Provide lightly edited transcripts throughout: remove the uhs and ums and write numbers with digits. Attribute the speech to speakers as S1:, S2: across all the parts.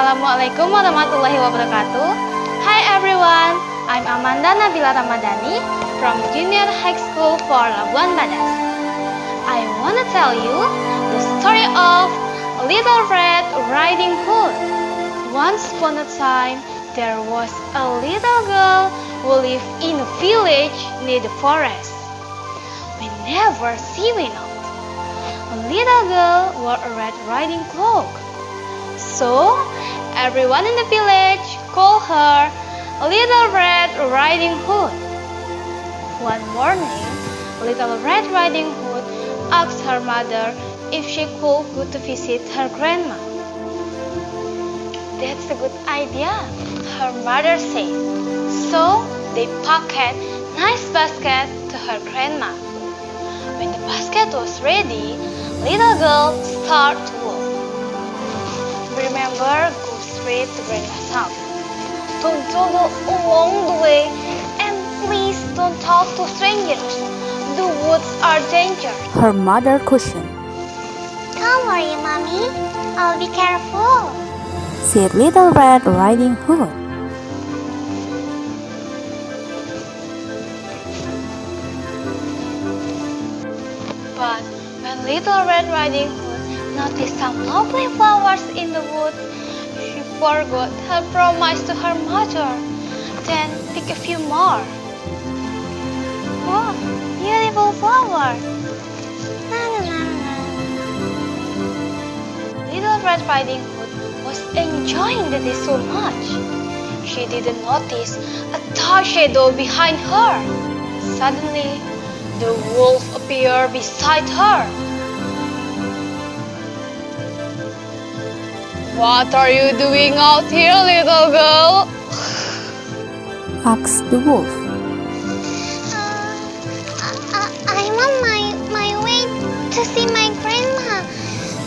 S1: Assalamualaikum warahmatullahi wabarakatuh. Hi everyone, I'm Amanda Nabila Ramadani from Junior High School for Labuan Badas. I wanna tell you the story of Little Red Riding Hood. Once upon a time, there was a little girl who lived in a village near the forest. Whenever she went out, a little girl wore a red riding cloak. So, everyone in the village called her Little Red Riding Hood. One morning, Little Red Riding Hood asked her mother if she could go to visit her grandma. That's a good idea, her mother said. So, they packed a nice basket to her grandma. When the basket was ready, little girl started to walk. Remember, go straight to grandma's house. Don't joggle along the way, and please don't talk to strangers. The woods are dangerous,
S2: her mother cautioned.
S3: Don't worry, Mommy. I'll be careful,
S2: said Little Red Riding Hood.
S1: But when Little Red Riding Hood noticed some lovely flowers in the woods, she forgot her promise to her mother. Then picked a few more. Oh, beautiful flower! Little Red Riding Hood was enjoying the day so much. She didn't notice a dark shadow behind her. Suddenly, the wolf appeared beside her. What are you doing out here, little girl?
S2: asked the wolf.
S3: I'm on my way to see my grandma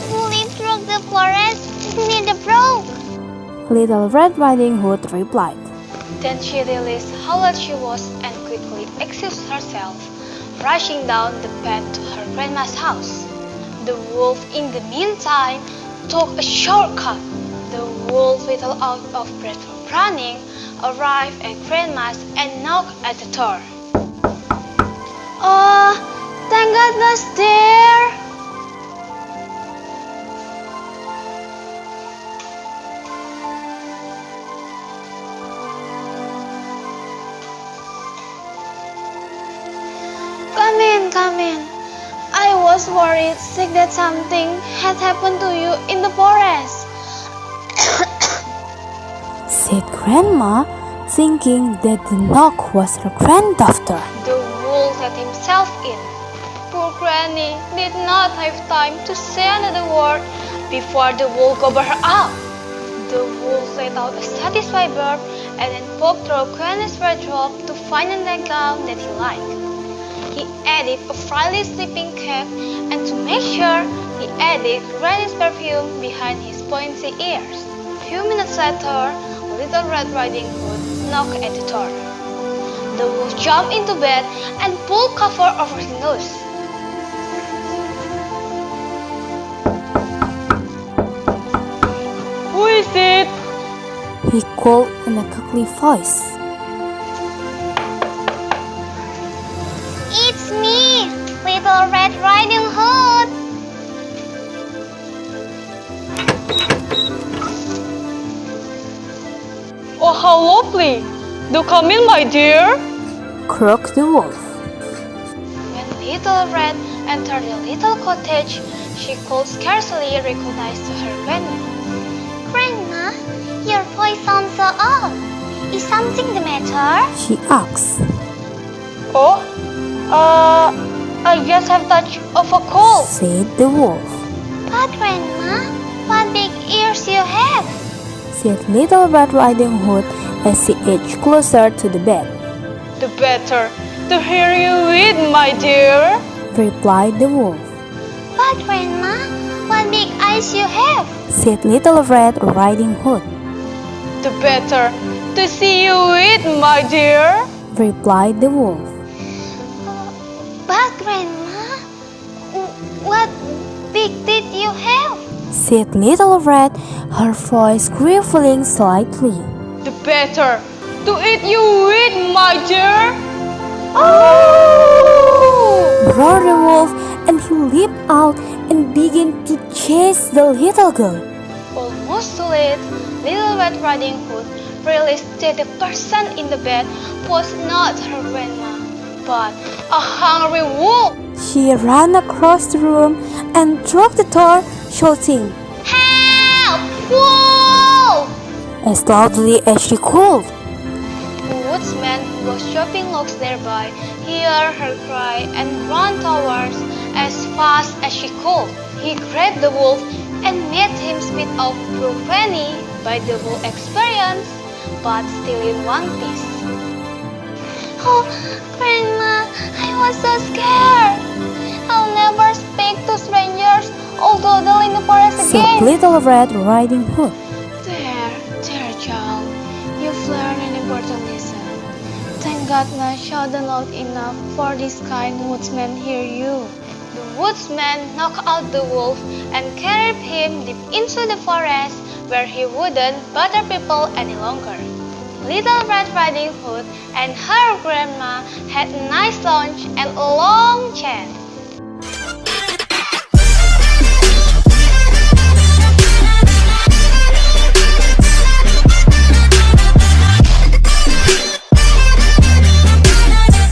S3: who lives through the forest near the brook.
S2: Little Red Riding Hood replied.
S1: Then she realized how late she was and quickly excused herself, rushing down the path to her grandma's house. The wolf, in the meantime, took a shortcut. The wolf, little out of breath from running, arrived at grandma's and knocked at the door. Oh, thank goodness, dear! Come in. I was worried sick that something had happened to you in the forest,
S2: said Grandma, thinking that the knock was her granddaughter.
S1: The wolf let himself in. Poor Granny did not have time to say another word before the wolf gobbled her up. The wolf let out a satisfied burp and then poked through Granny's wardrobe to find a nightgown that he liked. He added a frilly sleeping cap, and to make sure, he added Granny's perfume behind his pointy ears. A few minutes later, Little Red Riding Hood knocked at the door. The wolf jumped into bed and pulled cover over his nose. Who is it?
S2: He called in a cackly voice.
S3: It's me, Little Red Riding Hood.
S1: Oh, how lovely! Do come in, my dear.
S2: Croaked the wolf.
S1: When Little Red entered the little cottage, she could scarcely recognize her grandma.
S3: Grandma, your voice sounds so odd. Is something the matter?
S2: She asked.
S1: Oh, I just have touch of a cold,
S2: said the wolf.
S3: But Grandma, what big ears you have,
S2: said Little Red Riding Hood as she edged closer to the bed.
S1: The better to hear you with, my dear,
S2: replied the wolf.
S3: But Grandma, what big eyes you have,
S2: said Little Red Riding Hood.
S1: The better to see you with, my dear,
S2: replied the wolf.
S3: But Grandma, what big teeth you have,
S2: said Little Red, her voice quivering slightly.
S1: The better to eat you with, my dear.
S2: Roared the wolf, and he leaped out and began to chase the little girl.
S1: Almost too late, Little Red Riding Hood realized that the person in the bed was not her grandma, but a hungry wolf.
S2: She ran across the room and broke the door, shouting
S3: Help! Wolf!
S2: as loudly as she could.
S1: The woodsman who was chopping logs nearby heard her cry and ran towards as fast as she could. He grabbed the wolf and made him spit out through Granny by the wolf experience, but still in one piece.
S3: Oh, Grandma, I was so scared. I'll never speak to strangers or dawdle in the forest
S2: Said
S3: again.
S2: Little Red Riding Hood.
S1: There, child, you've learned an important lesson. Thank God my shouted loud enough for this kind woodsman hear you. The woodsman knocked out the wolf and carried him deep into the forest where he wouldn't bother people any longer. Little Red Riding Hood and her grandma had a nice lunch and a long chat.